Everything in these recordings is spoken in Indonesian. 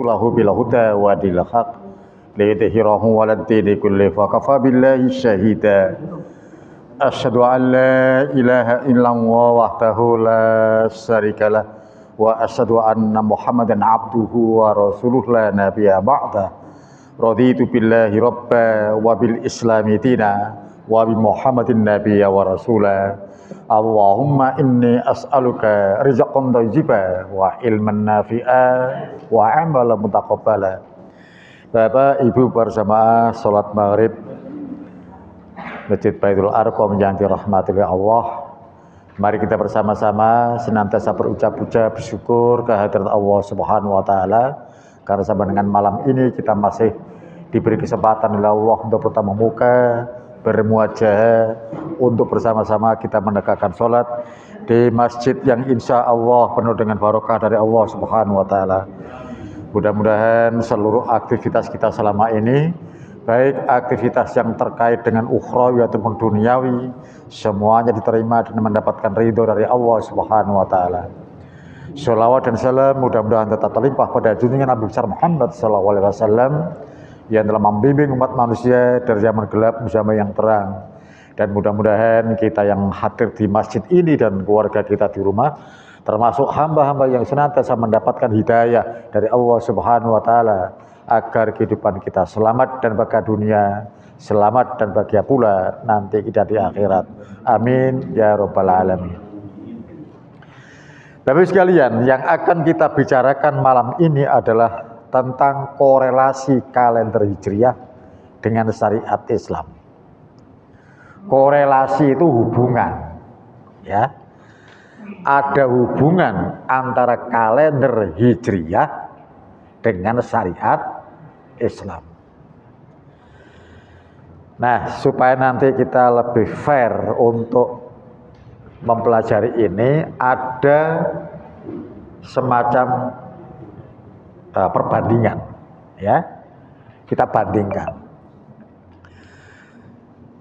lahu bil huda wa dil haq liyudhhirahu 'alad dini kulli fa kafa billahi syahida. Asyhadu an la ilaha illallah wahdahu la syarikalah wa asyhadu anna Muhammadan abduhu wa rasuluh la nabiyya ba'da. Raditu billahi rabba wa bil islami dina wa bi Muhammadin nabiyya wa rasula. Allahumma inni as'aluka rizqan thayyiban wa ilman nafi'a wa amalan mutaqabbala. Bapak Ibu bersama salat maghrib Masjid Baitul Arqam yang dirahmati oleh Allah. Mari kita bersama-sama senantiasa berucap puja bersyukur kehadirat Allah Subhanahu wa taala karena sampai dengan malam ini kita masih diberi kesempatan oleh Allah untuk bertemu muka, bermuajah, untuk bersama-sama kita menegakkan sholat di masjid yang insya Allah penuh dengan barokah dari Allah Subhanahu wa taala. Mudah-mudahan seluruh aktivitas kita selama ini, baik aktivitas yang terkait dengan ukhrawi ataupun duniawi, semuanya diterima dan mendapatkan ridho dari Allah Subhanahu wa taala. Sholawat dan salam mudah-mudahan tetap terlimpah pada junjungan Nabi besar Muhammad sallallahu alaihi wasallam yang telah membimbing umat manusia dari zaman gelap menuju zaman yang terang. Dan mudah-mudahan kita yang hadir di masjid ini dan keluarga kita di rumah termasuk hamba-hamba yang senantiasa mendapatkan hidayah dari Allah Subhanahu wa taala agar kehidupan kita selamat dan bahagia dunia, selamat dan bahagia pula nanti kita di akhirat. Amin ya rabbal alamin. Bapak sekalian, yang akan kita bicarakan malam ini adalah tentang korelasi kalender Hijriah dengan syariat Islam. Korelasi itu hubungan, ya. Ada hubungan antara kalender Hijriah dengan syariat Islam. Nah, supaya nanti kita lebih fair untuk mempelajari ini, ada semacam perbandingan, ya. Kita bandingkan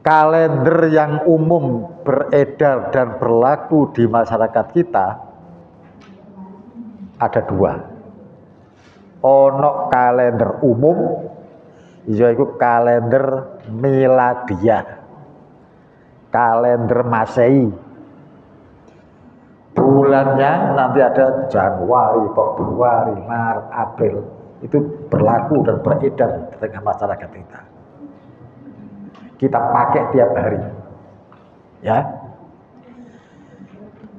kalender yang umum beredar dan berlaku di masyarakat kita ada dua. Ono kalender umum, yaitu kalender miladiah, kalender Masehi. Bulannya nanti ada Januari, Februari, Maret, April. Itu berlaku dan beredar di tengah masyarakat kita. Kita pakai tiap hari, ya.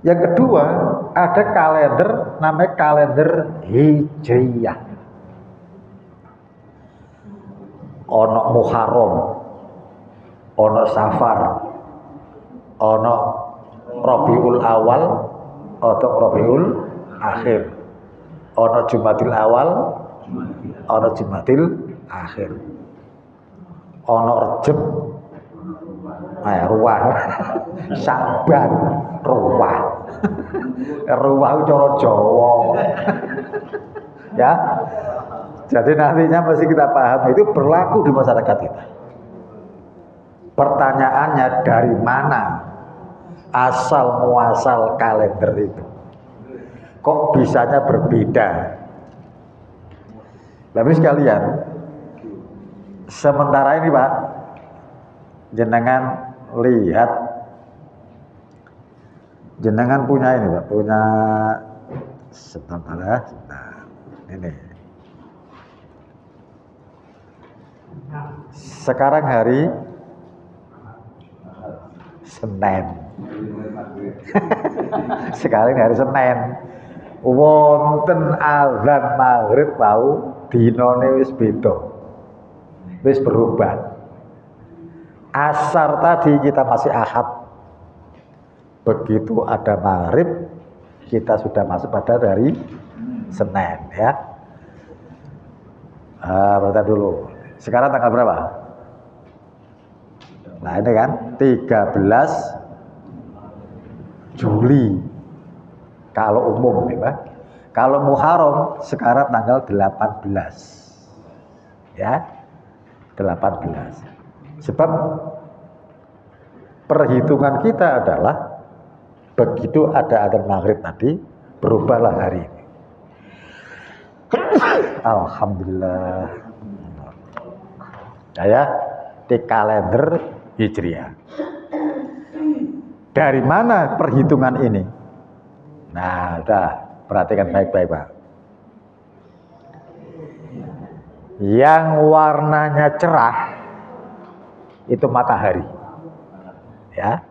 Yang kedua, ada kalender namanya kalender Hijriyah. Ono Muharram, ono Safar, ono Rabiul Awal atau Rabiul Akhir, ono Jumadil Awal, ono Jumadil Akhir, ono Rejab, Ruwah, Saban, Ruwah, Ruwah cara Jawa, ya. Jadi nantinya mesti kita paham itu berlaku di masyarakat kita. Pertanyaannya, dari mana asal muasal kalender itu? Kok bisanya berbeda? Bapak sekalian, sementara ini Pak, jenengan lihat, jenengan punya ini Pak, punya sebentar, ini. Sekarang hari Senin. Sekarang hari Senin. Wonten azan maghrib wau dinane wis beda. Wis berubah. Asar tadi kita masih Ahad. Begitu ada maghrib kita sudah masuk pada dari Senin, ya. Berarti dulu. Sekarang tanggal berapa? Nah ini kan 13 Juli kalau umum, ya. Kalau Muharram sekarang tanggal 18, ya, 18. Sebab perhitungan kita adalah begitu ada adzan maghrib tadi berubahlah hari ini. Alhamdulillah. Ya, di kalender Hijriah. Dari mana perhitungan ini? Nah, udah perhatikan baik-baik, Pak. Yang warnanya cerah itu matahari. Ya.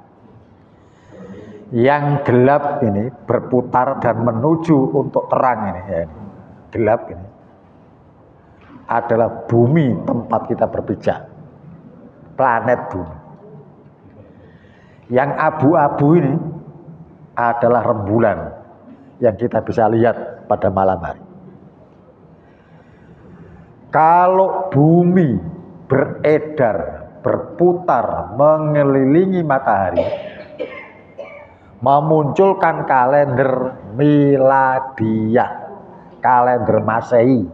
Yang gelap ini berputar dan menuju untuk terang ini, ya, ini. Gelap ini adalah bumi tempat kita berpijak. Planet bumi. Yang abu-abu ini adalah rembulan yang kita bisa lihat pada malam hari. Kalau bumi beredar, berputar, mengelilingi matahari, memunculkan kalender miladiah, kalender Masehi.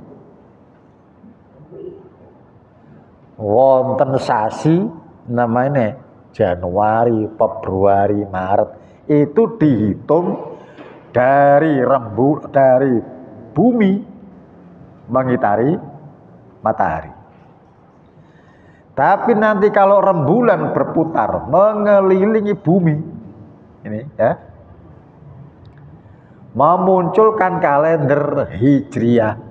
Wonten sasi namanya Januari, Februari, Maret, itu dihitung dari bumi mengitari matahari. Tapi nanti kalau rembulan berputar mengelilingi bumi ini, ya, memunculkan kalender Hijriah.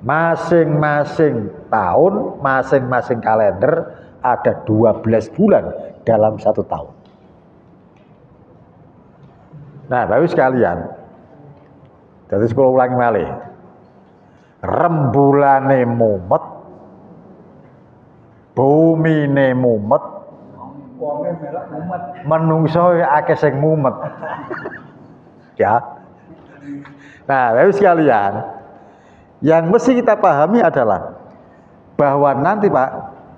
Masing-masing tahun, masing-masing kalender ada 12 bulan dalam satu tahun. Nah, Bapak sekalian, jadi sekolah ulangi malih. Rembulane mumet, bumine mumet, menungso akeh sing mumet. Ya. Nah, Bapak sekalian, yang mesti kita pahami adalah bahwa nanti, Pak,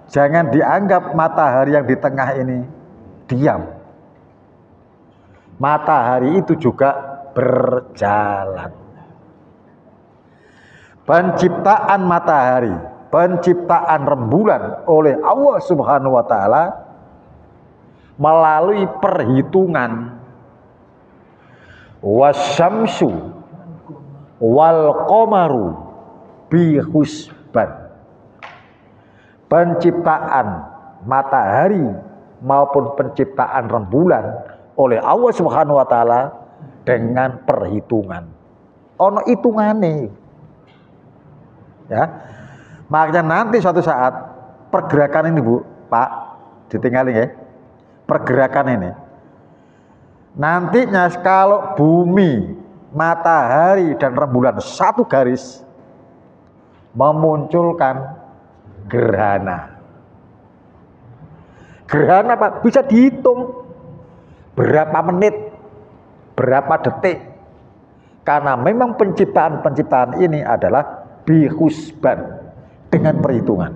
jangan dianggap matahari yang di tengah ini diam. Matahari itu juga berjalan. Penciptaan matahari, penciptaan rembulan oleh Allah Subhanahu wa taala melalui perhitungan wasyamsu wal qamaru bi husban. Penciptaan matahari maupun penciptaan rembulan oleh Allah Subhanahu wa taala dengan perhitungan. Ono hitungane. Ya. Makanya nanti suatu saat pergerakan ini, Bu, Pak, ditinggalin ya. Pergerakan ini. Nantinya kalau bumi, matahari dan rembulan satu garis memunculkan gerhana. Gerhana, Pak, bisa dihitung berapa menit, berapa detik. Karena memang penciptaan ini adalah bihusban, dengan perhitungan.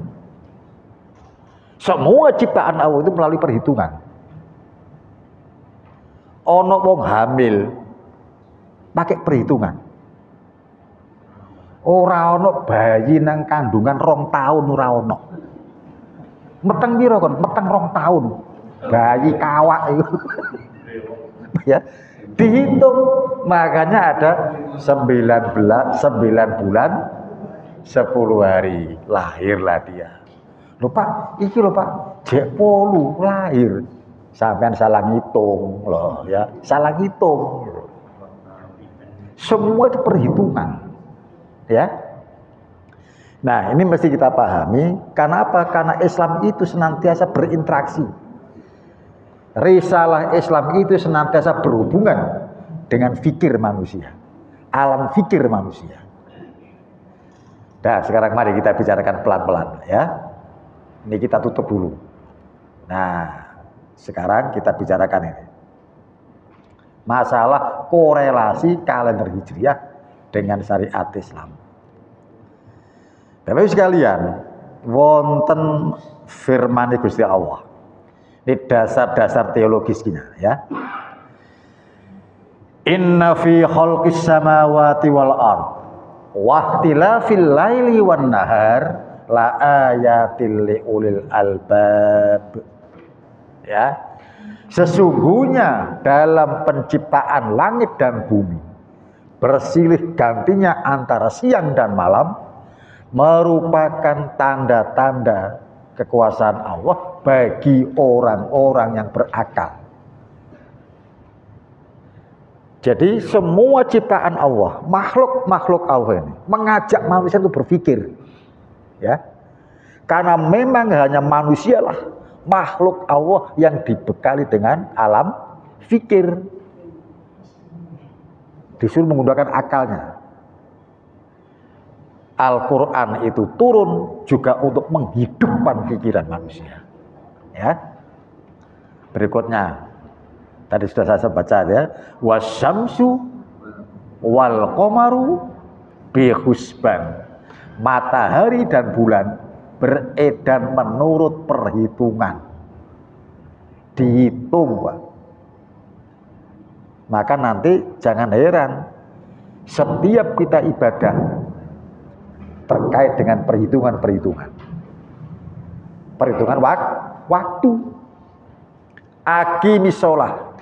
Semua ciptaan Allah itu melalui perhitungan. Ono wong hamil pakai perhitungan. Ora ono bayi nang kandungan 2 tahun ora ono. Meteng piro kon? Meteng 2 tahun. Bayi kawak itu. Ya, dihitung, makanya ada 9 bulan 10 hari lahirlah dia. Lho Pak, iki lho Pak, jek 8 lahir. Sampean salah ngitung loh ya, salah ngitung. Semua itu perhitungan. Ya. Nah, ini mesti kita pahami. Karena apa? Karena Islam itu senantiasa berinteraksi. Risalah Islam itu senantiasa berhubungan dengan fikir manusia, alam fikir manusia. Nah, sekarang mari kita bicarakan pelan-pelan ya. Ini kita tutup dulu. Nah, sekarang kita bicarakan ini. Masalah korelasi kalender Hijriah dengan syariat Islam. Bapak sekalian, wonten firman Gusti Allah. Ini dasar-dasar teologis kita ya. Inna fi khalqis samawati wal ard wa ikhtilafil laili wan nahar la ayatil liulil albab. Ya. Sesungguhnya dalam penciptaan langit dan bumi bersilih gantinya antara siang dan malam merupakan tanda-tanda kekuasaan Allah bagi orang-orang yang berakal. Jadi semua ciptaan Allah, makhluk-makhluk Allah ini mengajak manusia itu berpikir, ya. Karena memang hanya manusialah makhluk Allah yang dibekali dengan alam fikir. Disuruh menggunakan akalnya. Al-Quran itu turun juga untuk menghidupkan pikiran manusia. Ya. Berikutnya, tadi sudah saya baca ya, wasyamsu wal qamaru bi husban. Matahari dan bulan beredar menurut perhitungan. Dihitung, Pak. Maka nanti jangan heran setiap kita ibadah terkait dengan perhitungan-perhitungan. Perhitungan waktu. Aqimis shalah.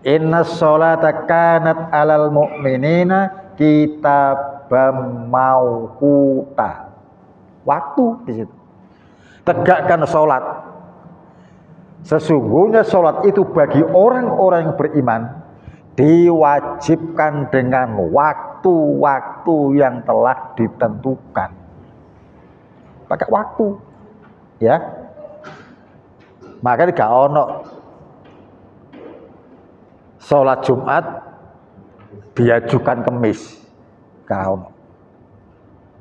Inna sholata kanat alal mu'minina kitabam mauquta. Waktu di situ. Tegakkan sholat. Sesungguhnya sholat itu bagi orang-orang yang beriman diwajibkan dengan waktu-waktu yang telah ditentukan. Pakai waktu, ya. Maka gak ono sholat Jumat diajukan Kemis, gak ono.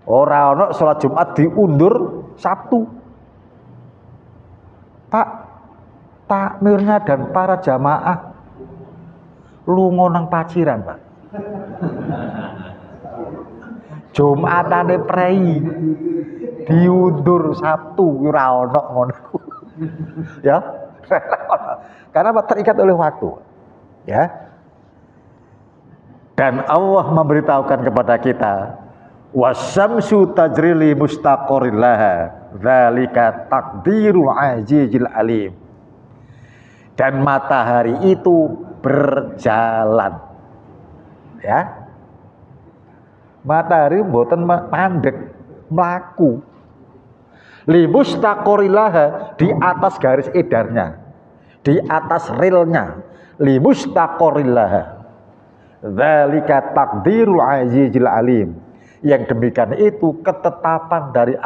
Ora ono sholat Jumat diundur Sabtu. Pak, takmirnya dan para jamaah lunga nang Paciran, Pak. Jumatane prei diundur Sabtu, ora ono ngono. Ya. Karena terikat oleh waktu. Ya. Dan Allah memberitahukan kepada kita, wasyamsu tajri li mustaqarrin laha, dzalika taqdirul azizil alim. Dan matahari itu berjalan. Ya. Matahari mboten mandek, mlaku. Li mustaqarrin laha, di atas garis edarnya, di atas relnya. Li mustaqarrin laha, dzalika taqdirul azizil alim. Yang demikian itu ketetapan dari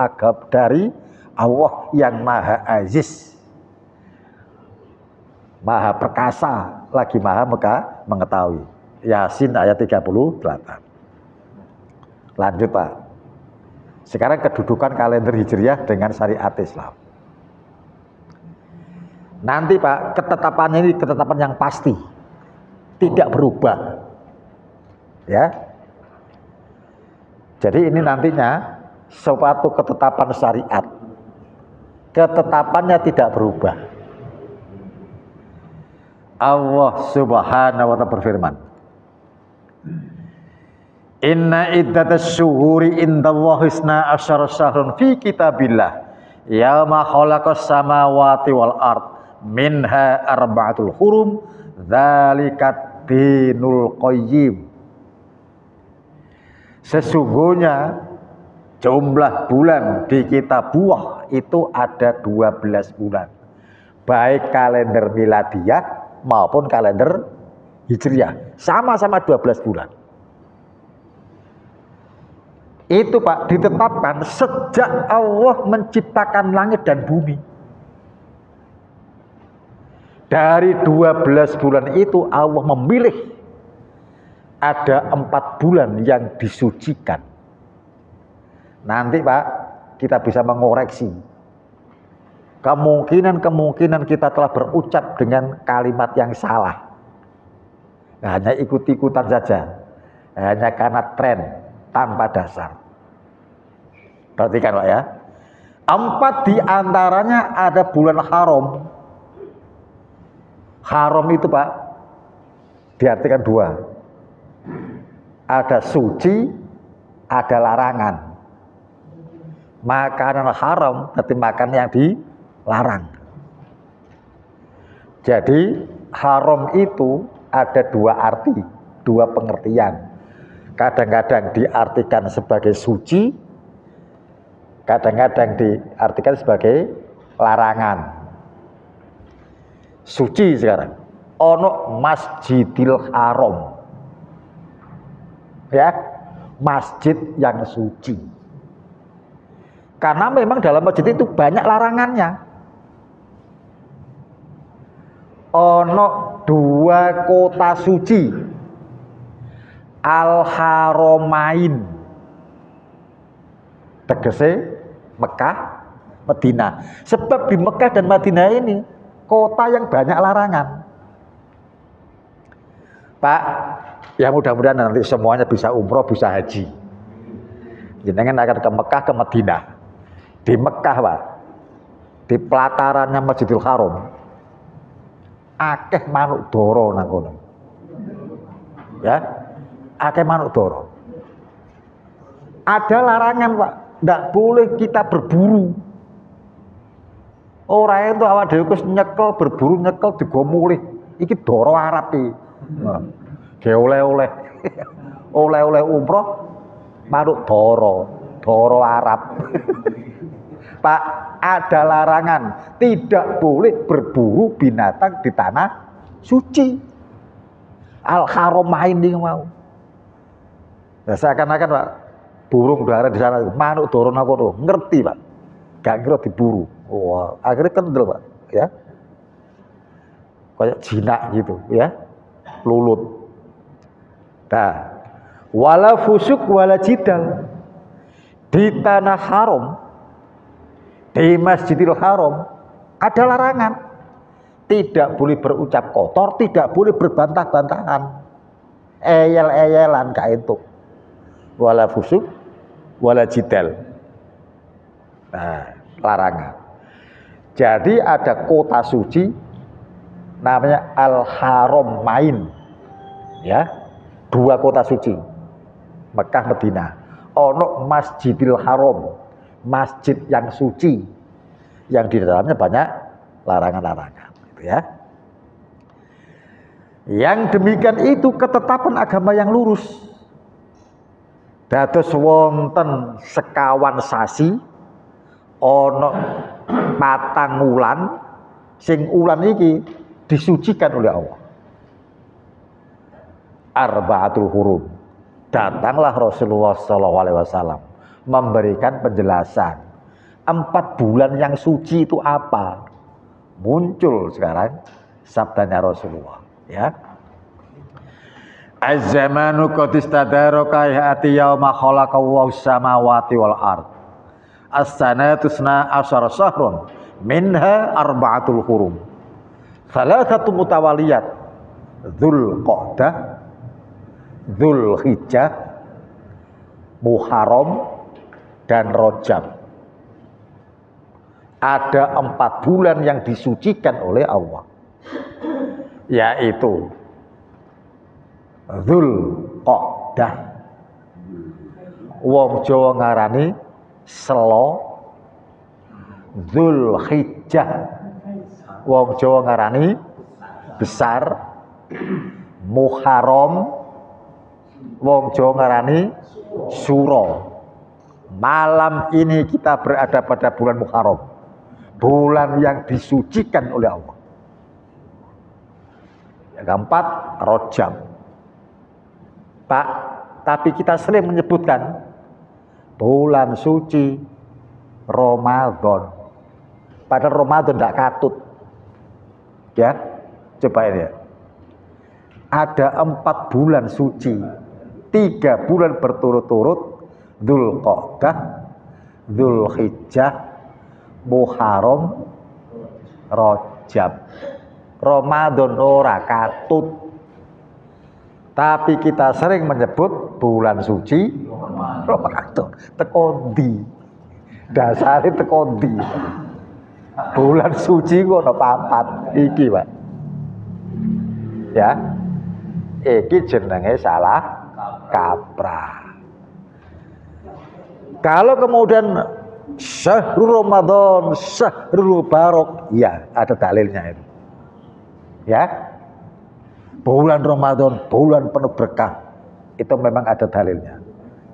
Allah yang Maha Aziz, Maha perkasa, lagi Maha mengetahui. Yasin ayat 38. Lanjut, Pak. Sekarang kedudukan kalender Hijriah dengan syariat Islam. Nanti, Pak, ketetapannya ini ketetapan yang pasti, tidak berubah. Ya. Jadi ini nantinya suatu ketetapan syariat. Ketetapannya tidak berubah. Allah Subhanahu wa ta'ala berfirman, inna iddatas syuhuri indallahi isna asyara syahrun fi kitabillah yauma khalaqas samawati wal ard minha arba'atul hurum dzalikat dinul qayyim. Sesungguhnya jumlah bulan di kitabullah itu ada 12 bulan. Baik kalender miladiyah maupun kalender hijriah. Sama-sama 12 bulan. Itu, Pak, ditetapkan sejak Allah menciptakan langit dan bumi. Dari 12 bulan itu Allah memilih ada 4 bulan yang disucikan. Nanti, Pak, kita bisa mengoreksi kemungkinan kita telah berucap dengan kalimat yang salah. Nah, hanya ikut-ikutan saja, hanya karena tren tanpa dasar. Perhatikan, Pak, ya. 4 diantaranya ada bulan haram. Haram itu, Pak, diartikan 2. Ada suci, ada larangan. Makanan haram berarti makan yang dilarang. Jadi haram itu ada 2 arti, 2 pengertian. kadang-kadang diartikan sebagai suci, kadang-kadang diartikan sebagai larangan. Suci sekarang ono Masjidil Haram, ya, masjid yang suci. Karena memang dalam masjid itu banyak larangannya. Ono 2 kota suci, Al-Haramain, tegese Mekah, Madinah. Sebab di Mekah dan Madinah ini kota yang banyak larangan. Pak, ya mudah-mudahan nanti semuanya bisa umroh, bisa haji. Jenengan akan ke Mekah, ke Madinah. Di Mekah, Pak, di pelatarannya Masjidil Haram, akeh manuk doro nang kono. Ya, akeh manuk doro. Ada larangan, Pak, ndak boleh kita berburu. Orang itu awak dhewe wis nyekel berburu, nyekel digo mulih. Iki doro Arab iki. Ge oleh-oleh. Oleh-oleh umroh manuk doro Arab. Pak, ada larangan, tidak boleh berburu binatang di tanah suci. Al-Haramain ini mau. Nah, seakan-akan Pak, burung dara di sana, manuk doro nang kono, ngerti Pak. Gak kira diburu. Wah, akhirnya kendel Pak, ya. Kayak jinak gitu, ya. Lulut. Nah, wala fusuk wala jidal. Di tanah haram, di Masjidil Haram ada larangan. Tidak boleh berucap kotor, tidak boleh berbantah-bantahan, eyel-eyelan kayak itu. Wala fusuk wala jidal. Nah, larangan. Jadi ada kota suci namanya Al-Haramain. Ya, 2 kota suci, Mekah, Madinah. Ono Masjidil Haram, masjid yang suci, yang di dalamnya banyak larangan-larangan, gitu ya. Yang demikian itu ketetapan agama yang lurus. Dados wonten sekawan sasi, ono 4 wulan, sing ulan iki disucikan oleh Allah. Arba'atul hurum. Datanglah Rasulullah SAW memberikan penjelasan 4 bulan yang suci itu apa. Muncul sekarang sabdanya Rasulullah, ya. Az-zamanu qad istadaraka ya'ti yauma khalaqallahu samawati wal ard. As-sanatu 12 syahrun minha arba'atul hurum. Thalathatu mutawaliyat. Dzulqa'dah, Dzulhijjah, Muharram, dan Rajab. Ada 4 bulan yang disucikan oleh Allah, yaitu Dzulqa'dah, wong Jawa ngarani Selo. Dzulhijjah, wong Jawa ngarani Besar. Muharram, wong Jawa ngarani Suro. Malam ini kita berada pada bulan Muharram, bulan yang disucikan oleh Allah. Yang keempat, Rajab. Pak, tapi kita sering menyebutkan bulan suci Ramadan. Padahal Ramadan tidak katut. Ya, coba ini ya. Ada 4 bulan suci, 3 bulan berturut-turut, Dzulqa'dah, Dzulhijjah, Muharram, Rajab. Ramadan ora katut. Tapi kita sering menyebut bulan suci Ramadan. Teko ndi? Dasare teko ndi? Bulan suci kok ono 4 iki, Pak. Ya. Iki jenenge salah kaprah. Kalau kemudian Syahrul Ramadan, Syahrul Barok, ya ada dalilnya itu. Ya. Bulan Ramadan, bulan penuh berkah. itu memang ada dalilnya.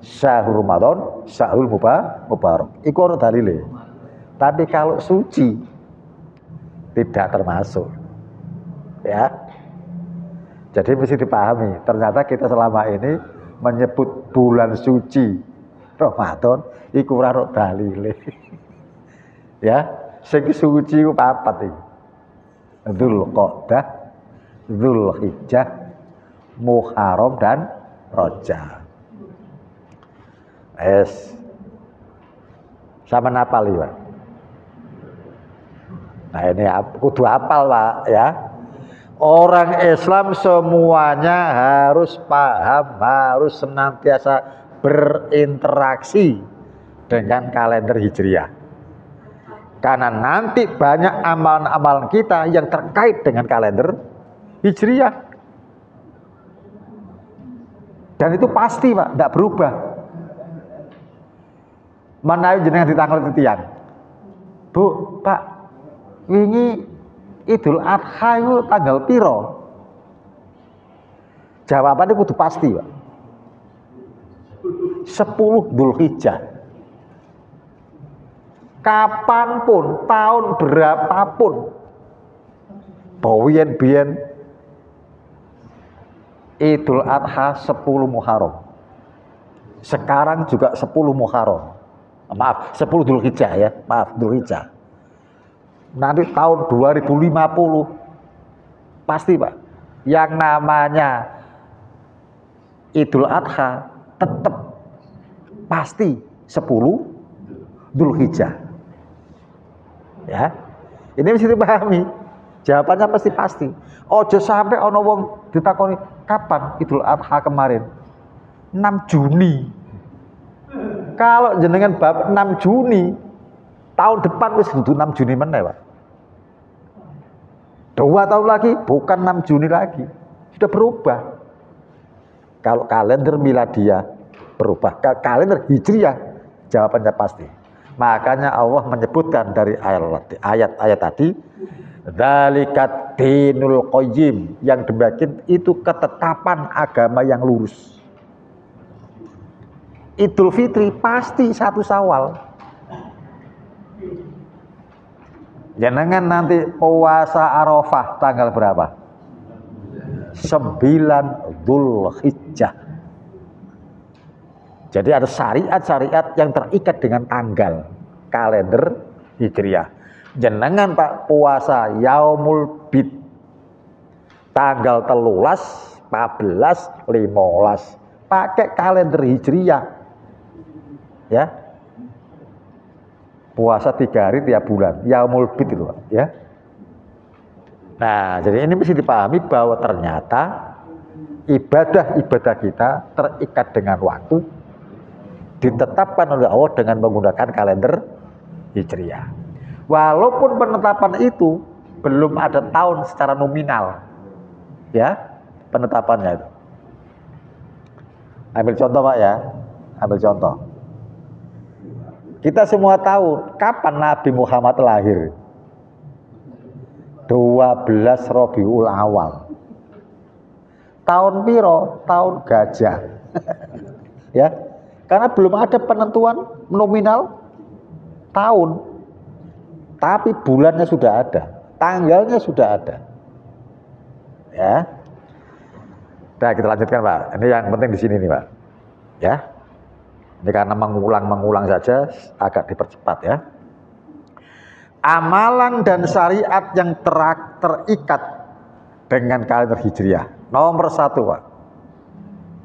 Syahrul Ramadan, syahrul mubarak. Itu ada dalilnya. Tapi kalau suci tidak termasuk. Ya. Jadi mesti dipahami, ternyata kita selama ini menyebut bulan suci Ramadan iku ora ono dalile. Ya, sing suci ku papat iki. Dzulqa'dah, Dzulhijjah, Muharram dan Rajab. Sama napal ya. Nah ini kudu hafal Pak ya. Orang Islam semuanya harus paham, harus senantiasa berinteraksi dengan kalender Hijriah. Karena nanti banyak amalan-amalan kita yang terkait dengan kalender Hijriah. Dan itu pasti Pak, tidak berubah. Mana jenengan ditanggal titian. Bu, Pak, wingi Idul Adha itu tanggal piro? Jawabannya kudu pasti, Pak. 10 Dzulhijjah. Kapanpun, tahun berapapun, biyen Idul Adha 10 Muharram. Sekarang juga 10 Muharram. Maaf, 10 Dzulhijjah ya. Maaf, Dzulhijjah. Nanti tahun 2050 pasti Pak, yang namanya Idul Adha tetap pasti 10 Dzulhijjah. Ya, ini mesti dipahami. Jawabannya pasti. Ojo sampai ono wong ditakoni kapan Idul Adha kemarin? 6 Juni. Kalau jenengan bab 6 Juni, tahun depan wis dudu 6 Juni meneh, Pak. 2 tahun lagi bukan 6 Juni lagi. Sudah berubah. Kalau kalender miladiah berubah, kalender Hijriah jawabannya pasti. Makanya Allah menyebutkan dari ayat-ayat tadi, dzalikat dinul qayyim, yang demikian itu ketetapan agama yang lurus. Idul Fitri pasti 1 Syawal. Jangan nanti puasa Arafah tanggal berapa? 9 Dzulhijjah. Jadi ada syariat-syariat yang terikat dengan tanggal kalender Hijriah. Jenengan Pak puasa Yaumul Bid tanggal 13, 14, 15 pakai kalender Hijriah. Ya. Puasa 3 hari tiap bulan, Yaumul Bid itu Pak, ya. Nah, jadi ini mesti dipahami bahwa ternyata ibadah-ibadah kita terikat dengan waktu, ditetapkan oleh Allah dengan menggunakan kalender Hijriah. Walaupun penetapan itu belum ada tahun secara nominal, ya, penetapannya itu. Ambil contoh Pak ya, ambil contoh. Kita semua tahu kapan Nabi Muhammad lahir. 12 Rabiul Awal. Tahun piro? Tahun gajah. Ya. Karena belum ada penentuan nominal tahun. Tapi bulannya sudah ada, tanggalnya sudah ada. Ya. Nah, kita lanjutkan Pak. Ini yang penting di sini nih Pak. Ya. Ini karena mengulang saja agak dipercepat ya. Amalan dan syariat yang terikat dengan kalender Hijriah. Nomor 1 Pak,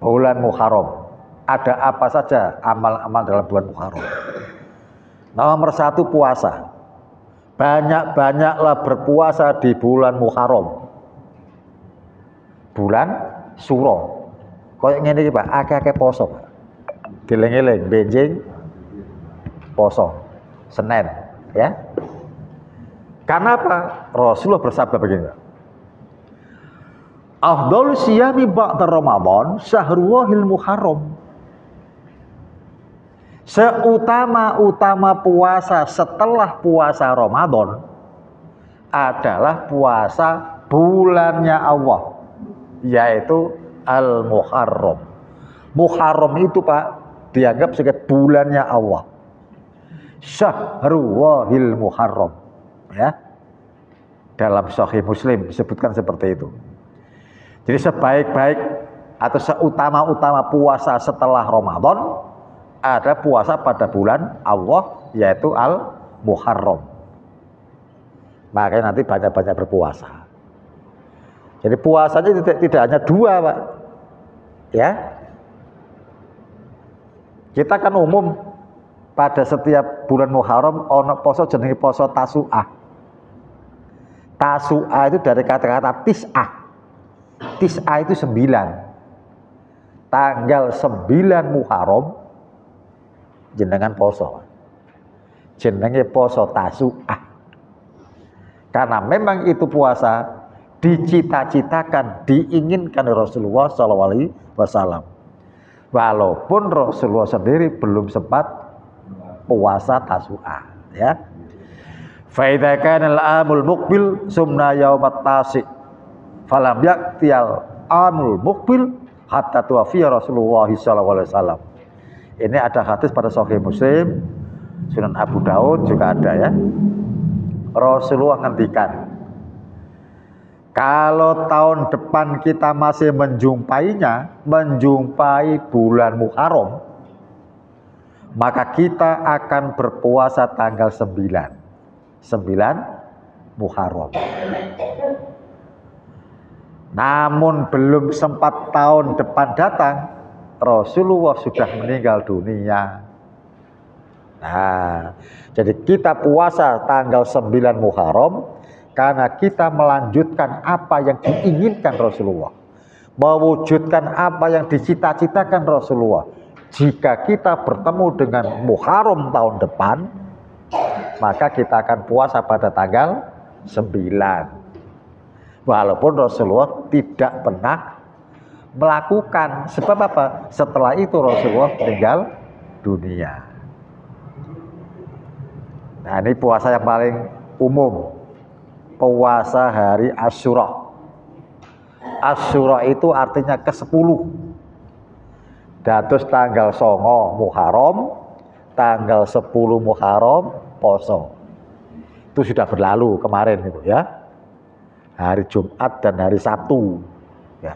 bulan Muharram. Ada apa saja amal-amal dalam bulan Muharram? Nomor 1 puasa. Banyak-banyaklah berpuasa di bulan Muharram. Bulan Suro. Kayak ngene iki Pak, akeh-akeh poso Pak. Dileng-eleng benjing poso Senin ya. Karena apa? Rasulullah bersabda begini, afdhalul siyami ba'da Ramadan syahrullahil Muharram. Seutama-utama puasa setelah puasa Ramadan adalah puasa bulannya Allah, yaitu Al-Muharram. Muharram itu Pak dianggap sebagai bulannya Allah. Syahruwahil Muharram, ya. Dalam Sahih Muslim disebutkan seperti itu. Jadi sebaik-baik atau seutama-utama puasa setelah Ramadan ada puasa pada bulan Allah, yaitu Al-Muharram. Makanya nanti banyak-banyak berpuasa. Jadi puasanya tidak hanya 2 Pak, ya. Kita kan umum pada setiap bulan Muharram ono poso jenenge poso Tasu'ah. Tasu'ah itu dari kata-kata tis'ah. Tis'ah itu 9. Tanggal 9 Muharram jenengan poso. Jenenge poso Tasu'ah. Karena memang itu puasa dicita-citakan, diinginkan Rasulullah SAW. Walaupun Rasulullah sendiri belum sempat puasa Tasu'ah, ya. Fa idza kana al-amul muqbil sumna yaumat tasi falam yaqtiyal amul muqbil hatta tuwafiya Rasulullah SAW. Ini ada hadis pada Sahih Muslim, Sunan Abu Daud juga ada, ya. Rasulullah ngendikan, kalau tahun depan kita masih menjumpai bulan Muharram, maka kita akan berpuasa tanggal 9 Muharram. Namun belum sempat tahun depan datang, Rasulullah sudah meninggal dunia. Nah, jadi kita puasa tanggal 9 Muharram karena kita melanjutkan apa yang diinginkan Rasulullah, mewujudkan apa yang dicita-citakan Rasulullah. Jika kita bertemu dengan Muharram tahun depan, maka kita akan puasa pada tanggal 9. Walaupun Rasulullah tidak pernah melakukan. Sebab apa? Setelah itu Rasulullah meninggal dunia. Nah, ini puasa yang paling umum. Puasa hari Asyura. Asyura itu artinya ke-10. Dados tanggal 9 Muharram, tanggal 10 Muharram poso. Itu sudah berlalu kemarin itu, ya. Hari Jumat dan hari Sabtu, ya.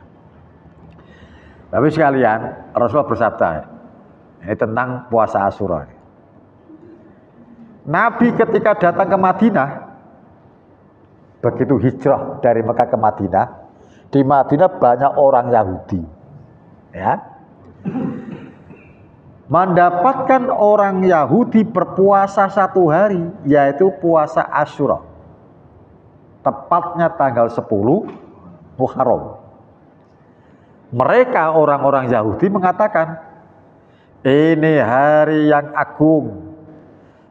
Tapi sekalian, Rasulullah bersabda, ini tentang puasa Asyura. Nabi ketika datang ke Madinah, begitu hijrah dari Mekah ke Madinah, di Madinah banyak orang Yahudi, ya. Mendapatkan orang Yahudi berpuasa 1 hari, yaitu puasa Asyura, tepatnya tanggal 10 Muharram. Mereka orang-orang Yahudi mengatakan, ini hari yang agung,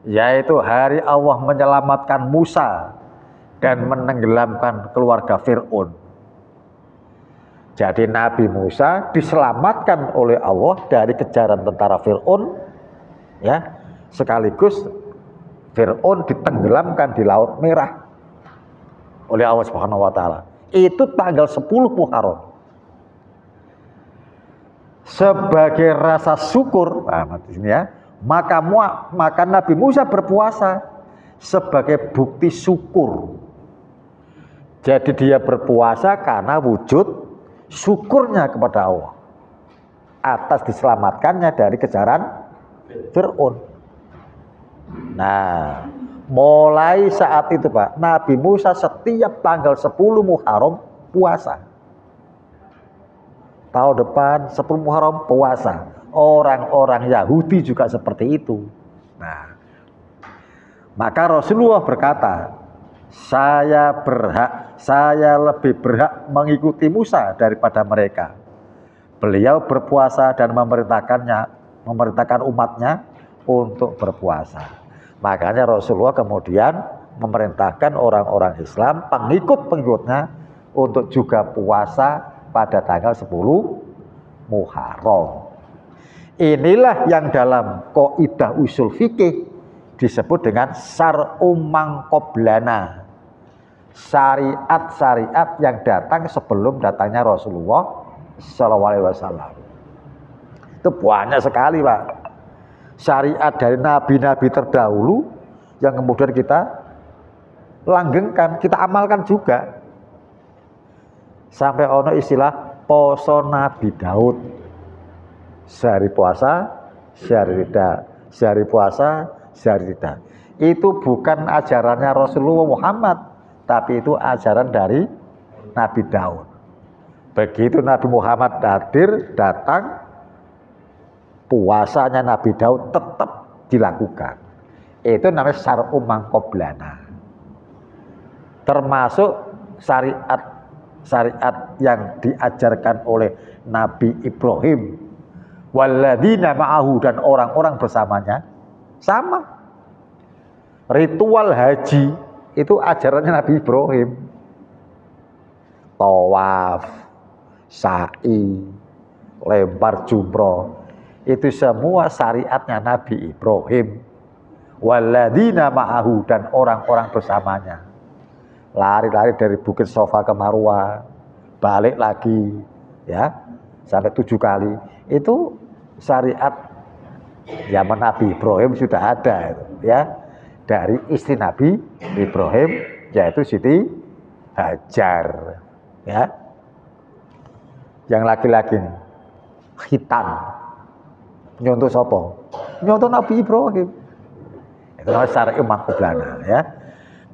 yaitu hari Allah menyelamatkan Musa dan menenggelamkan keluarga Fir'aun. Jadi Nabi Musa diselamatkan oleh Allah dari kejaran tentara Fir'aun, ya, sekaligus Fir'aun ditenggelamkan di Laut Merah oleh Allah Subhanahu wa taala. Itu tanggal 10 Muharram. Sebagai rasa syukur, ya, maka Nabi Musa berpuasa sebagai bukti syukur. Jadi dia berpuasa karena wujud syukurnya kepada Allah atas diselamatkannya dari kejaran Fir'aun. Nah, mulai saat itu Pak, Nabi Musa setiap tanggal 10 Muharram puasa. Tahun depan 10 Muharram puasa. Orang-orang Yahudi juga seperti itu. Nah, maka Rasulullah berkata, saya lebih berhak mengikuti Musa daripada mereka. Beliau berpuasa dan memerintahkan umatnya untuk berpuasa. Makanya Rasulullah kemudian memerintahkan orang-orang Islam, pengikut-pengikutnya, untuk juga puasa pada tanggal 10 Muharram. Inilah yang dalam kaidah usul fikih disebut dengan syar'u mangqoblana. Syariat-syariat yang datang sebelum datangnya Rasulullah SAW. Itu banyak sekali Pak. Syariat dari nabi-nabi terdahulu yang kemudian kita langgengkan, kita amalkan juga. Sampai ono istilah poso Nabi Daud. Sehari puasa, sehari tidak. Sehari puasa, sehari tidak. Itu bukan ajarannya Rasulullah Muhammad, tapi itu ajaran dari Nabi Daud. Begitu Nabi Muhammad datang, puasanya Nabi Daud tetap dilakukan. Itu namanya syar'u mangkoblana. Termasuk syariat yang diajarkan oleh Nabi Ibrahim. Walladzina ma'ahu, dan orang-orang bersamanya sama. Ritual haji itu ajarannya Nabi Ibrahim. Tawaf, sa'i, lempar jumroh, itu semua syariatnya Nabi Ibrahim. Walladzina ma'ahu, dan orang-orang bersamanya. Lari-lari dari Bukit Sofa ke Marwah, balik lagi, ya, sampai 7 kali. Itu syariat zaman Nabi Ibrahim sudah ada, ya, dari istri Nabi Ibrahim, yaitu Siti Hajar, ya. Yang laki-laki khitan, nyontoh sapa? Nyontoh Nabi Ibrahim. Itu namanya syariat mangkoblana, ya.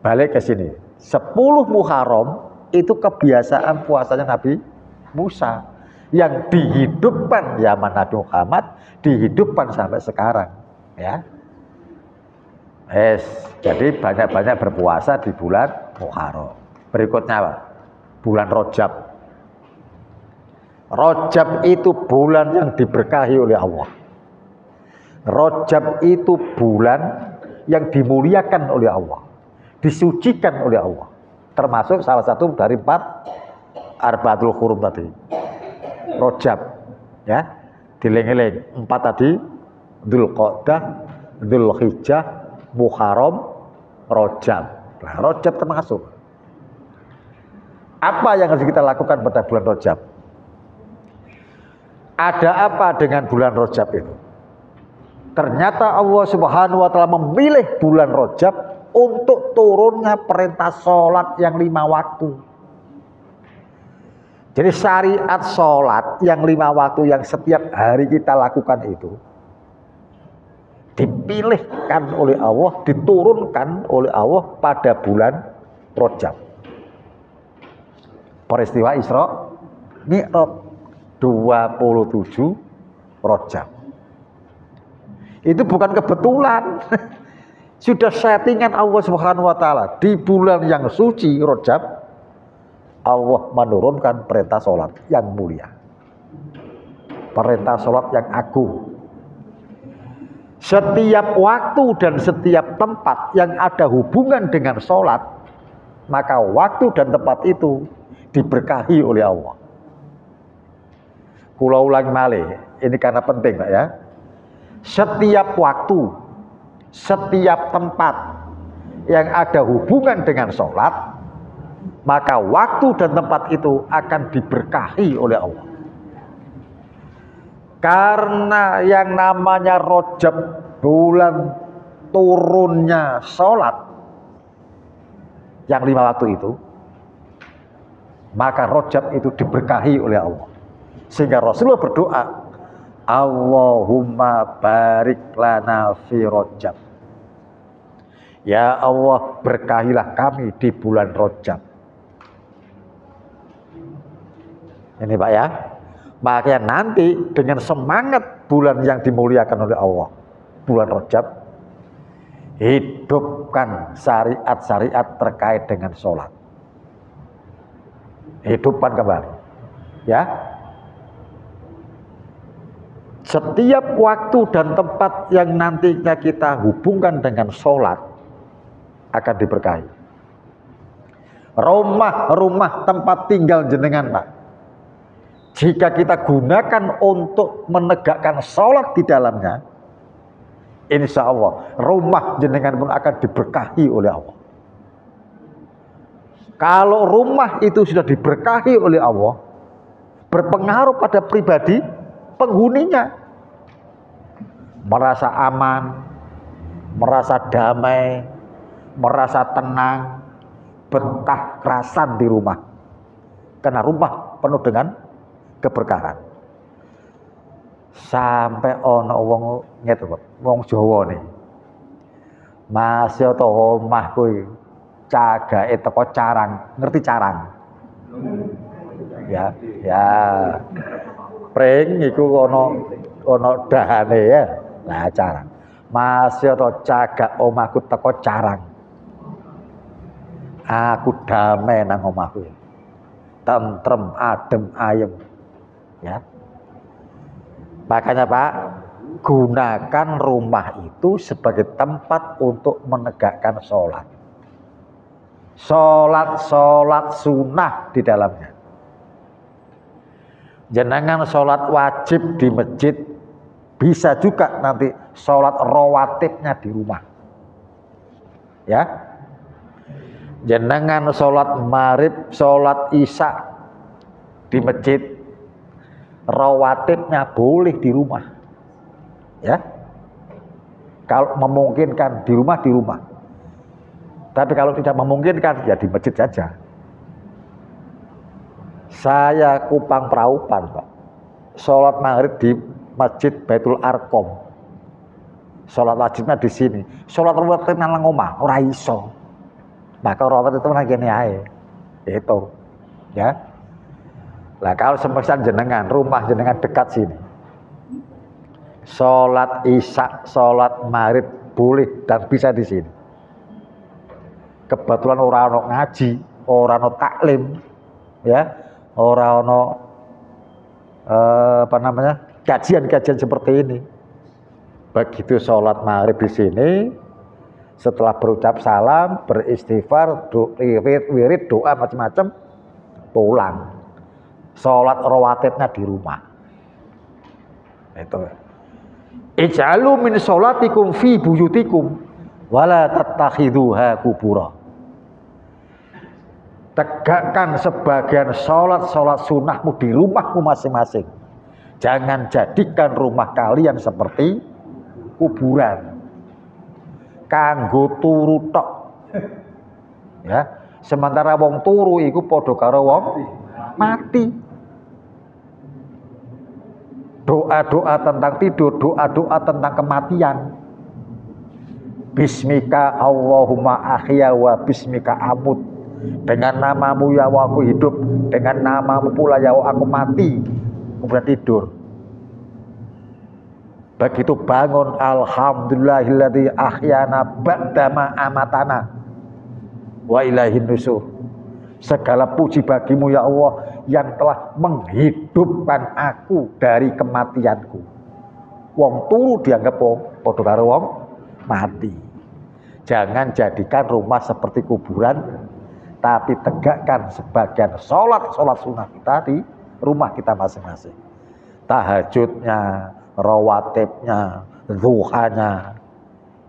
Balik ke sini. 10 Muharram itu kebiasaan puasanya Nabi Musa yang dihidupkan zaman Nabi Muhammad, dihidupkan sampai sekarang, ya. Jadi banyak-banyak berpuasa di bulan Muharram. Berikutnya apa? Bulan Rajab. Rajab itu bulan yang diberkahi oleh Allah. Rajab itu bulan yang dimuliakan oleh Allah, disucikan oleh Allah. Termasuk salah satu dari 4 Arba'atul Hurum tadi. Rajab, ya, dileng-eleng 4 tadi: Dzulqa'dah, Dzulhijjah, Muharram, Rajab. Nah, Rajab termasuk. Apa yang harus kita lakukan pada bulan Rajab? Ada apa dengan bulan Rajab itu? Ternyata Allah Subhanahu wa taala memilih bulan Rajab untuk turunnya perintah sholat yang 5 waktu. Jadi syariat sholat yang 5 waktu yang setiap hari kita lakukan itu dipilihkan oleh Allah, diturunkan oleh Allah pada bulan Rajab. Peristiwa Isra Mi'raj 27 Rajab. Itu bukan kebetulan. Sudah settingan Allah Subhanahu wa taala. Di bulan yang suci Rajab, Allah menurunkan perintah sholat yang mulia, perintah sholat yang agung. Setiap waktu dan setiap tempat yang ada hubungan dengan sholat, maka waktu dan tempat itu diberkahi oleh Allah. Kula ulang malih, ini karena penting Pak, ya. Setiap waktu, setiap tempat yang ada hubungan dengan sholat, maka waktu dan tempat itu akan diberkahi oleh Allah. Karena yang namanya Rajab, bulan turunnya sholat yang 5 waktu itu, maka Rajab itu diberkahi oleh Allah. Sehingga Rasulullah berdoa, Allahumma barik lana fi Rajab. Ya Allah, berkahilah kami di bulan Rajab. Ini Pak, ya. Makanya nanti dengan semangat bulan yang dimuliakan oleh Allah, bulan Rajab, hidupkan syariat-syariat terkait dengan sholat. Hidupkan kembali, ya. Setiap waktu dan tempat yang nantinya kita hubungkan dengan sholat akan diberkahi. Rumah tempat tinggal jenengan Pak, jika kita gunakan untuk menegakkan sholat di dalamnya, insya Allah rumah jenengan pun akan diberkahi oleh Allah. Kalau rumah itu sudah diberkahi oleh Allah, berpengaruh pada pribadi penghuninya. merasa aman, merasa damai, merasa tenang, betah kerasan di rumah. Karena rumah penuh dengan keberkahan. Sampai ono wong ngene wong Jawa nih. Masih to omah kuwi cagake teko carang, ngerti carang? Ya, ya. Pring iku ono dahane ya. Nah, carang. Masih to cagak omahku teko carang. Aku damai nang omahku. Tentrem, adem, ayem. Ya. Makanya Pak, gunakan rumah itu sebagai tempat untuk menegakkan sholat. Sholat sunnah di dalamnya. Jenengan sholat wajib di masjid, bisa juga nanti sholat rawatibnya di rumah. Ya. Jenengan sholat maghrib, sholat isya di masjid, rawatibnya boleh di rumah. Ya. Kalau memungkinkan di rumah. Tapi kalau tidak memungkinkan ya di masjid saja. Saya Kupang Praupan, Pak. Sholat maghrib di Masjid Baitul Arqam. Sholat wajibnya di sini. Sholat rawatibnya nang omah ora iso. Maka rawatib itu nang kene ae. Itu. Ya. Lah kalau semisal jenengan, rumah jenengan dekat sini. Sholat isya, sholat maghrib boleh dan bisa di sini. Kebetulan orang ono ngaji, orang ono taklim, ya, orang ono kajian-kajian seperti ini. Begitu sholat maghrib di sini, setelah berucap salam, beristighfar, wirid, doa macam-macam, pulang. Sholat rawatibnya di rumah. Itu. Ij'alu min sholatikum fi buyutikum wala tattakhiduha kubura. Tegakkan sebagian sholat sunnahmu di rumahmu masing-masing. Jangan jadikan rumah kalian seperti kuburan. Kanggo turu tok. Ya, sementara wong turu iku padha karo wong mati. Doa-doa tentang tidur, doa-doa tentang kematian. Bismika Allahumma ahya wa bismika amut. Dengan namamu ya Allah aku hidup, dengan namamu pula ya Allah aku mati. Kemudian tidur. Begitu bangun, alhamdulillahilladzi ahyana ba'dama amatana wa ilaihin nusur. Segala puji bagimu ya Allah yang telah menghidupkan aku dari kematianku. Wong turu dianggap padha karo wong mati. Jangan jadikan rumah seperti kuburan, tapi tegakkan sebagian sholat sunnah kita di rumah kita masing-masing. Tahajudnya, rawatibnya, zuhanya,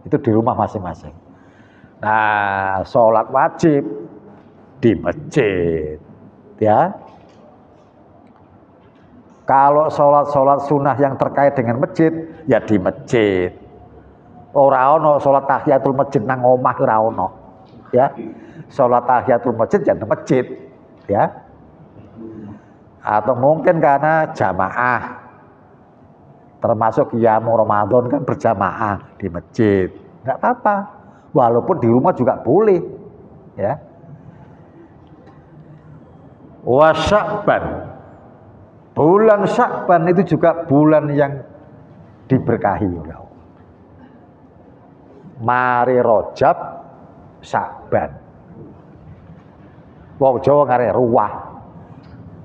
itu di rumah masing-masing. Nah, sholat wajib di masjid, ya. Kalau sholat sunnah yang terkait dengan masjid, ya di masjid. Ora ono sholat tahiyatul masjid nang omah ora ono, ya. Sholat tahiyatul masjid ya di masjid, ya. Atau mungkin karena jamaah, termasuk qiyamul Ramadan kan berjamaah di masjid, nggak apa-apa. Walaupun di rumah juga boleh, ya. Wa Sya'ban, bulan Sya'ban itu juga bulan yang diberkahi oleh Allah. Mari Rajab, Sya'ban. Wong Jawa ngare ruwah.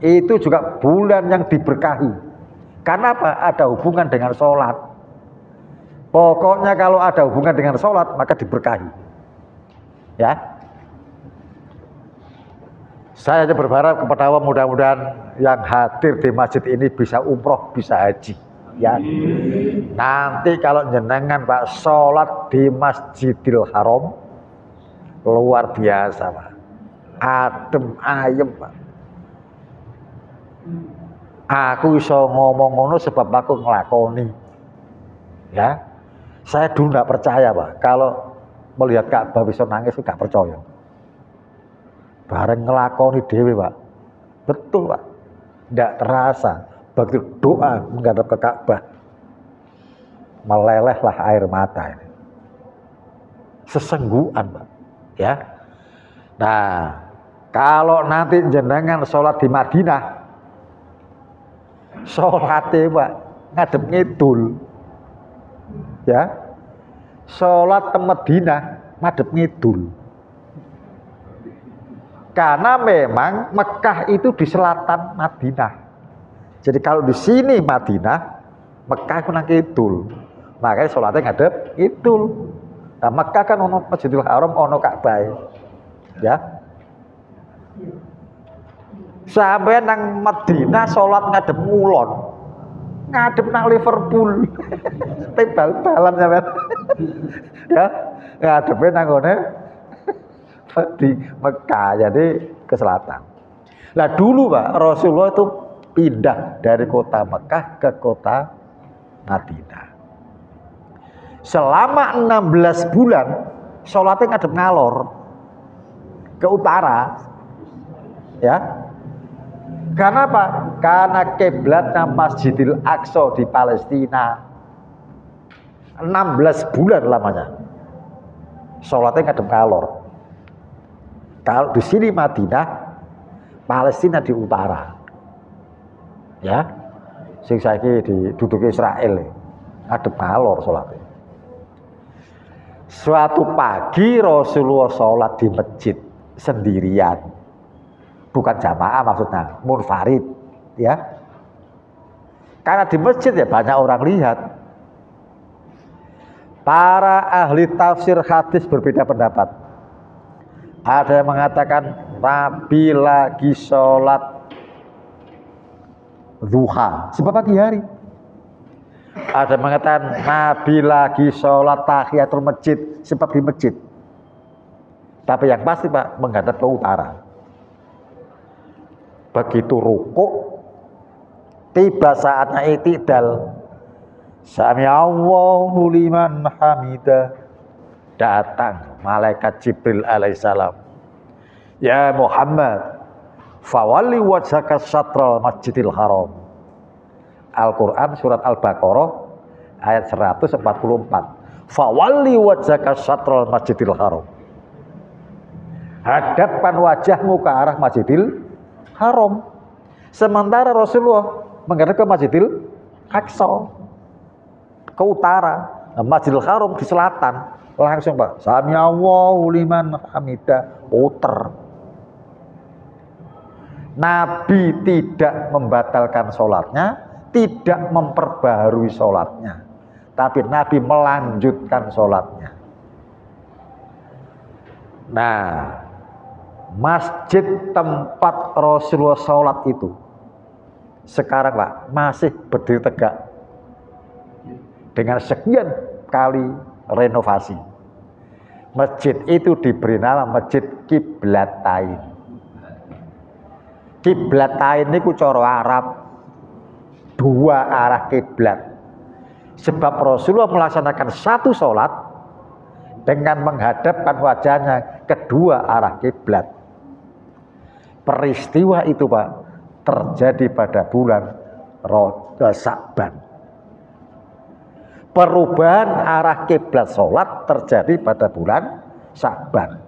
Itu juga bulan yang diberkahi. Karena apa? Ada hubungan dengan sholat. Pokoknya kalau ada hubungan dengan sholat maka diberkahi. Ya. Saya hanya berharap kepada Allah mudah-mudahan yang hadir di masjid ini bisa umroh, bisa haji. Ya. Nanti kalau jenengan Pak sholat di Masjidil Haram luar biasa Pak. Adem ayem Pak. Aku iso ngomong ngono sebab aku nglakoni. Ya, saya dulu nggak percaya Pak, kalau melihat Ka'bah bisa nangis nggak percaya. Bareng ngelakoni dewe Pak, betul Pak, nggak terasa. Begitu doa menghadap ke Ka'bah, melelehlah air mata ini. Sesenggukan Pak, ya. Nah, kalau nanti jenengan sholat di Madinah, sholatnya Pak ngadep ngidul, ya. Sholat ke Madinah ngadep ngidul. Karena memang Mekah itu di selatan Madinah. Jadi kalau di sini Madinah, Mekah itu nang kidul. Makanya sholatnya ngadep kidul. Nah, Mekah kan ono Masjidil Haram, ono Ka'bah. Ya. Sampai nang Madinah sholat ngadep ngulon. Ngadep nang Liverpool. Bal-balan sampean. Ya, ngadepnya nang ngene di Mekah, jadi ke selatan. Nah dulu Pak, Rasulullah itu pindah dari kota Mekah ke kota Madinah. Selama 16 bulan, sholatnya ngadep ngalor ke utara. Ya. Karena apa? Karena kiblatnya Masjidil Aqsa di Palestina. 16 bulan lamanya. Sholatnya ngadep ngalor. Kalau di sini Madinah, Palestina di utara. Ya. Sing saiki diduduki Israel. Ngadep ngalor sholatnya. Suatu pagi Rasulullah sholat di masjid sendirian, bukan jamaah maksudnya, munfarid, ya. Karena di masjid ya banyak orang lihat. Para ahli tafsir hadis berbeda pendapat. Ada yang mengatakan Nabi lagi sholat duha, sebab pagi hari. Ada yang mengatakan Nabi lagi sholat tahiyatul masjid, sebab di masjid. Tapi yang pasti Pak, menghadap ke utara. Begitu rukuk, tiba saatnya i'tidal. Sami Allahu liman hamidah. Datang malaikat Jibril alaihissalam. Ya Muhammad, fawalli wajhaka syatral masjidil haram. Al-Quran surat Al-Baqarah ayat 144. Fawalli wajhaka syatral masjidil haram. Hadapkan wajahmu ke arah Masjidil Haram. Sementara Rasulullah menghadap ke Masjidil Aqsa, ke utara. Nah, Masjidil Haram di selatan. Langsung Pak, Sami Allahu liman hamidah, puter. Nabi tidak membatalkan sholatnya, tidak memperbaharui sholatnya, tapi Nabi melanjutkan sholatnya. Nah, masjid tempat Rasulullah sholat itu sekarang Pak masih berdiri tegak dengan sekian kali renovasi. Masjid itu diberi nama Masjid Qiblatain. Qiblatain ini cara Arab, dua arah kiblat. Sebab Rasulullah melaksanakan satu sholat dengan menghadapkan wajahnya kedua arah kiblat. Peristiwa itu Pak terjadi pada bulan Sa'ban. Perubahan arah kiblat sholat terjadi pada bulan Sa'ban.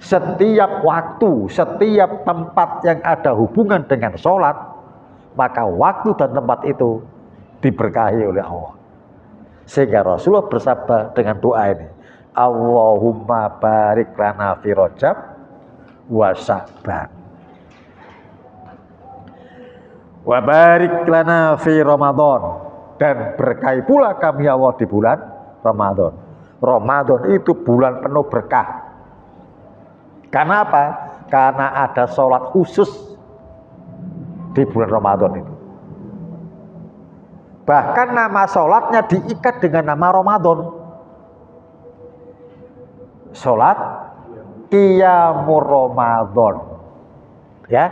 Setiap waktu, setiap tempat yang ada hubungan dengan sholat, maka waktu dan tempat itu diberkahi oleh Allah. Sehingga Rasulullah bersabda dengan doa ini, Allahumma barik lana fi Rajab wa Sa'ban wa barik lana fi Ramadan, dan berkahi pula kami Allah di bulan Ramadan. Ramadan itu bulan penuh berkah. Karena apa? Karena ada sholat khusus di bulan Ramadan itu. Bahkan nama sholatnya diikat dengan nama Ramadan. Sholat Qiyamul Ramadan. Ya,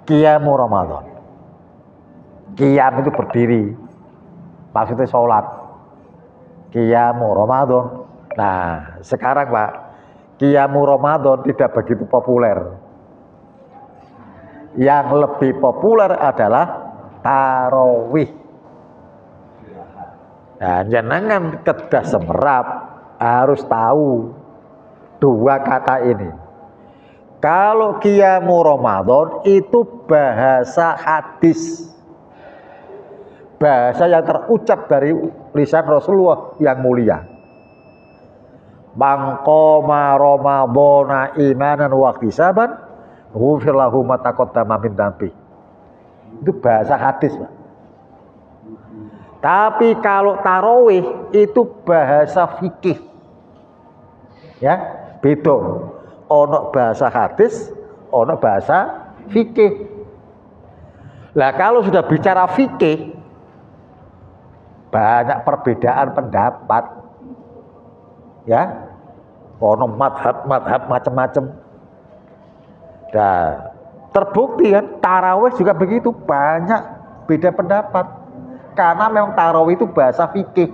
Qiyamul Ramadan. Qiyam itu berdiri. Maksudnya sholat. Qiyamu Ramadan. Nah, sekarang Pak, Qiyamu Ramadan tidak begitu populer. Yang lebih populer adalah tarawih. Nah, jenengan kedah semerap harus tahu dua kata ini. Kalau Qiyamu Ramadan itu bahasa hadis, bahasa yang terucap dari lisan Rasulullah yang mulia. Mangqoma Ramadhana imanan wa ihtisaban ghufir lahu ma taqaddama min dzambi. Itu bahasa hadis, Pak. Tapi kalau tarawih itu bahasa fikih. Ya, beda. Ono bahasa hadis, ono bahasa fikih. Lah kalau sudah bicara fikih, banyak perbedaan pendapat. Ya, ono madhab macam-macam. Dan terbukti kan tarawih juga begitu, banyak beda pendapat. Karena memang tarawih itu bahasa fikih.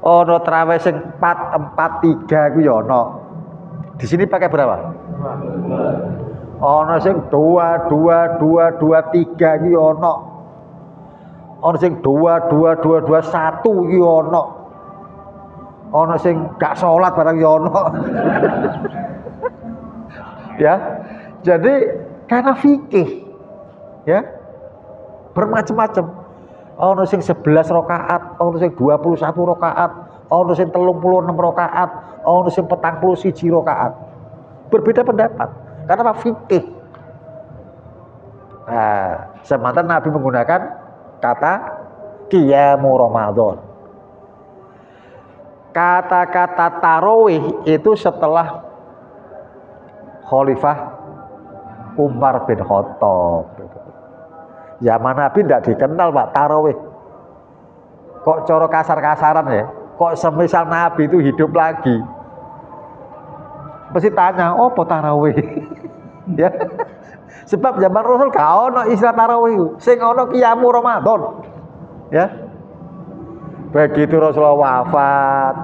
Ono tarawih sing 4-4-3 ku ya ono. Di sini pakai berapa? Ono sing 2-2-2-2-2-3 ku ya ono. Ono sing 2-2-2-2-1 ku ya ono. Ono sing gak sholat barang ya ono. Ya, jadi karena fikih, ya, bermacam-macam. Ono sing 11 rakaat, ono sing 21 rakaat, ono sing 36 rakaat, ono sing 41 rakaat. Berbeda pendapat. Karena apa? Fikih. Nah, semantan Nabi menggunakan kata Qiyamu Ramadan. Kata-kata tarawih itu setelah Khalifah Umar bin Khattab. Zaman Nabi tidak dikenal Pak tarawih. Kok coro kasar-kasaran ya? Kok semisal Nabi itu hidup lagi? Pasti tanya, oh apa tarawih? Ya. Sebab zaman Rasul gak ono istilah tarawih, sing ono Qiyamu Ramadan. Ya. Begitu Rasulullah wafat,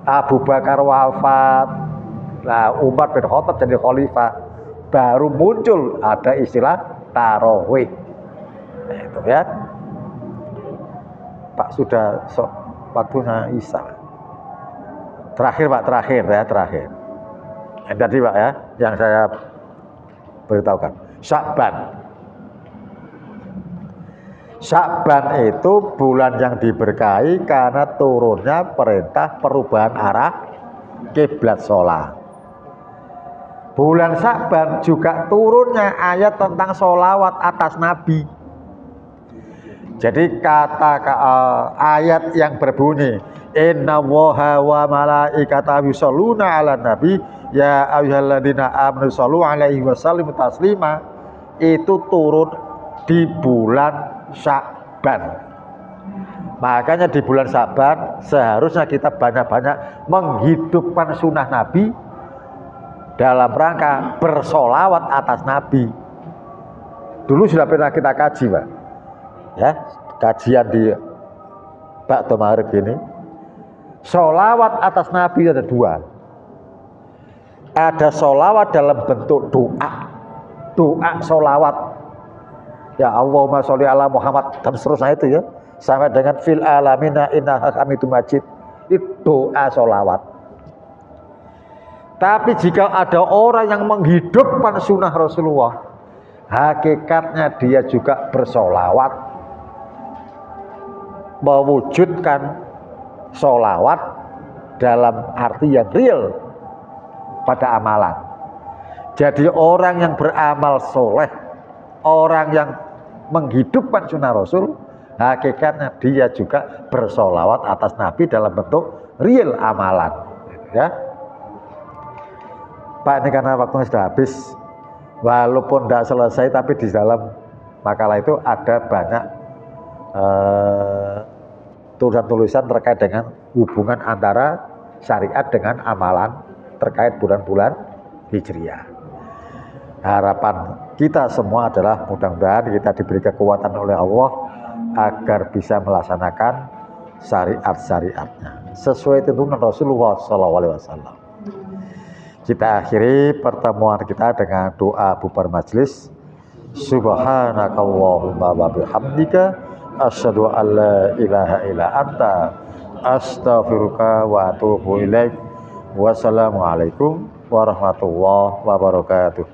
Abu Bakar wafat, nah Umar bin Khattab jadi khalifah, baru muncul ada istilah tarawih. Nah, itu ya. Pak sudah waktunya Isya. Terakhir Pak, terakhir. Yang tadi Pak ya, yang saya beritahukan. Sya'ban itu bulan yang diberkahi karena turunnya perintah perubahan arah kiblat sholat. Bulan Sya'ban juga turunnya ayat tentang sholawat atas Nabi. Jadi ayat yang berbunyi Inna Allaha wa malaikatahu yusholluna ala nabi ya ayyuhalladzina amanu shollu alaihi wa sallimu taslima itu turun di bulan Sya'ban. Makanya di bulan Sya'ban seharusnya kita banyak-banyak menghidupkan sunnah Nabi dalam rangka bersolawat atas Nabi. Dulu sudah pernah kita kaji Pak, ya, kajian di Pak Tomarib ini. Solawat atas Nabi ada dua. Ada solawat dalam bentuk doa solawat. Ya Allahumma sholli ala Muhammad dan seterusnya itu ya, sampai dengan fil alamina innaka hamidum majid. Itu doa solawat. Tapi jika ada orang yang menghidupkan sunnah Rasulullah, hakikatnya dia juga bersolawat, mewujudkan solawat dalam arti yang real pada amalan. Jadi orang yang beramal soleh, orang yang menghidupkan sunnah Rasul, hakikatnya dia juga bersolawat atas Nabi dalam bentuk real amalan. Ya, Pak, ini karena waktunya sudah habis, walaupun tidak selesai, tapi di dalam makalah itu ada banyak tulisan-tulisan terkait dengan hubungan antara syariat dengan amalan terkait bulan-bulan Hijriah. Harapan kita semua adalah mudah-mudahan kita diberi kekuatan oleh Allah agar bisa melaksanakan syariat-syariatnya sesuai tuntunan Rasulullah SAW. Kita akhiri pertemuan kita dengan doa bubar majelis. Subhanakallahumma wa bihamdika asyhadu an la ilaha illa anta astaghfiruka wa atubu ilaik. Wassalamualaikum warahmatullahi wabarakatuh.